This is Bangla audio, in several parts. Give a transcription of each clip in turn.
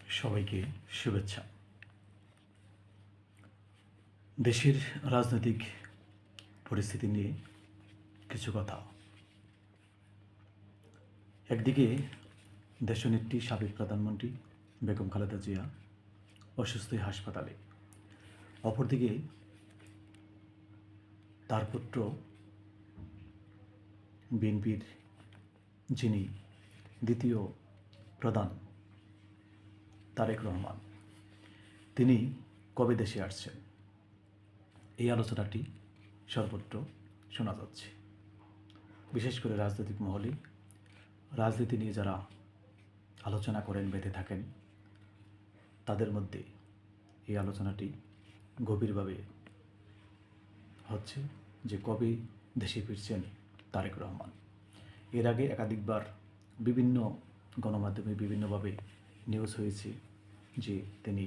সবাইকে শুভেচ্ছা। দেশের রাজনৈতিক পরিস্থিতি নিয়ে কিছু কথা। একদিকে দেশনেত্রী সাবেক প্রধানমন্ত্রী বেগম খালেদা জিয়া অসুস্থ হাসপাতালে, অপরদিকে তার পুত্র বিএনপির যিনি দ্বিতীয় প্রধান তারেক রহমান, তিনি কবে দেশে আসছেন, এই আলোচনাটি সর্বত্র শোনা যাচ্ছে। বিশেষ করে রাজনৈতিক মহলে রাজনীতি নিয়ে যারা আলোচনা করেন, বেঁধে থাকেন, তাদের মধ্যে এই আলোচনাটি গভীরভাবে হচ্ছে যে কবে দেশে ফিরছেন তারেক রহমান। এর আগে একাধিকবার বিভিন্ন গণমাধ্যমে বিভিন্নভাবে নিউজ হয়েছে যে তিনি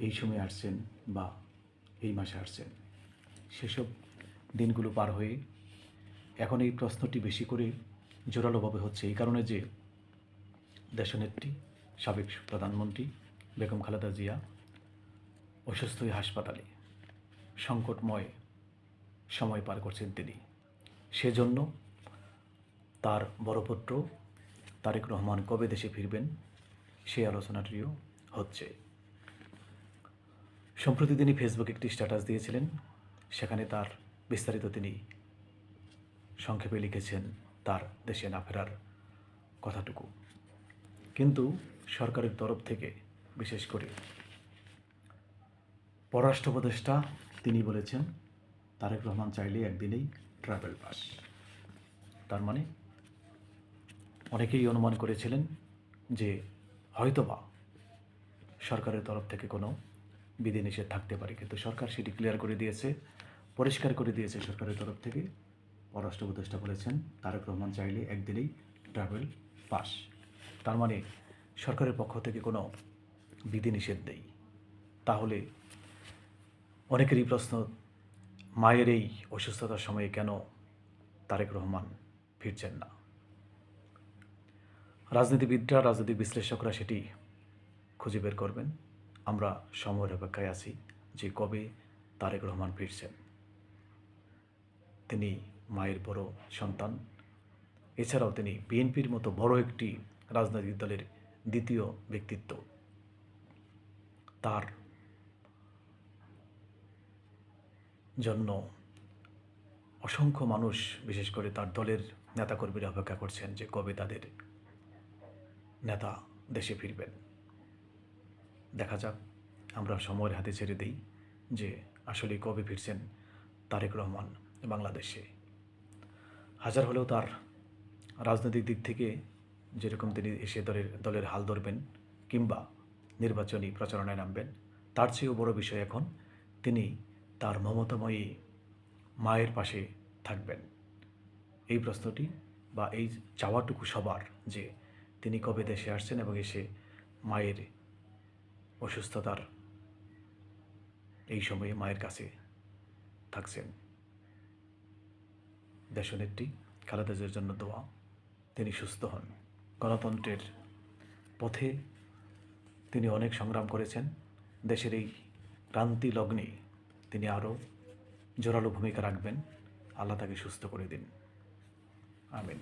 এই সময় আসছেন বা এই মাসে আসছেন। সেসব দিনগুলো পার হয়ে এখন এই প্রশ্নটি বেশি করে জোরালোভাবে হচ্ছে এই কারণে যে দেশনেত্রী সাবেক প্রধানমন্ত্রী বেগম খালেদা জিয়া অসুস্থ হয়ে হাসপাতালে সংকটময় সময় পার করছেন তিনি। সেজন্য তার বড় পুত্র তারেক রহমান কবে দেশে ফিরবেন সেই আলোচনাটিও হচ্ছে। সম্প্রতি তিনি ফেসবুকে একটি স্ট্যাটাস দিয়েছিলেন, সেখানে তার বিস্তারিত তিনি সংক্ষেপে লিখেছেন তার দেশে না ফেরার কথাটুকু। কিন্তু সরকারের তরফ থেকে, বিশেষ করে পররাষ্ট্র উপদেষ্টা, তিনি বলেছেন তারেক রহমান চাইলে একদিনেই ট্রাভেল পাস। তার মানে অনেকেই অনুমান করেছিলেন যে হয়তোবা সরকারের তরফ থেকে কোনো বিধিনিষেধ থাকতে পারে, কিন্তু সরকার সেটি ক্লিয়ার করে দিয়েছে, পরিষ্কার করে দিয়েছে। সরকারের তরফ থেকে পররাষ্ট্র উপদেষ্টা বলেছেন তারেক রহমান চাইলে একদিনেই ট্রাভেল পাস। তার মানে সরকারের পক্ষ থেকে কোনো বিধিনিষেধ নেই। তাহলে অনেকেরই প্রশ্ন, মায়ের এই অসুস্থতার সময়ে কেন তারেক রহমান ফিরছেন না? রাজনীতিবিদরা, রাজনৈতিক বিশ্লেষকরা সেটি খুঁজে বের করবেন। আমরা সময়ের অপেক্ষায় আছি যে কবে তারেক রহমান ফিরছেন। তিনি মায়ের বড় সন্তান, এছাড়াও তিনি বিএনপির মতো বড় একটি রাজনৈতিক দলের দ্বিতীয় ব্যক্তিত্ব। তার জন্য অসংখ্য মানুষ, বিশেষ করে তার দলের নেতাকর্মীরা অপেক্ষা করছেন যে কবে তাদের নেতা দেশে ফিরবেন। দেখা যাক, আমরা সময়ের হাতে ছেড়ে দিই যে আসলে কবে ফিরছেন তারেক রহমান বাংলাদেশে। হাজার হলেও তার রাজনৈতিক দিক থেকে যেরকম তিনি এসে দলের হাল ধরবেন কিংবা নির্বাচনী প্রচারণায় নামবেন, তার চেয়েও বড় বিষয় এখন তিনি তার মমতাময়ী মায়ের পাশে থাকবেন। এই প্রশ্নটি বা এই চাওয়াটুকু সবার, যে তিনি কবে দেশে আসছেন এবং এসে মায়ের অসুস্থতার এই সময়ে মায়ের কাছে থাকছেন। দেশনেত্রী খালেদা জিয়ার জন্য দোয়া, তিনি সুস্থ হন। গণতন্ত্রের পথে তিনি অনেক সংগ্রাম করেছেন। দেশের এই ক্রান্তি লগ্নে তিনি আরও জোরালো ভূমিকা রাখবেন। আল্লাহ তাকে সুস্থ করে দিন। আমিন।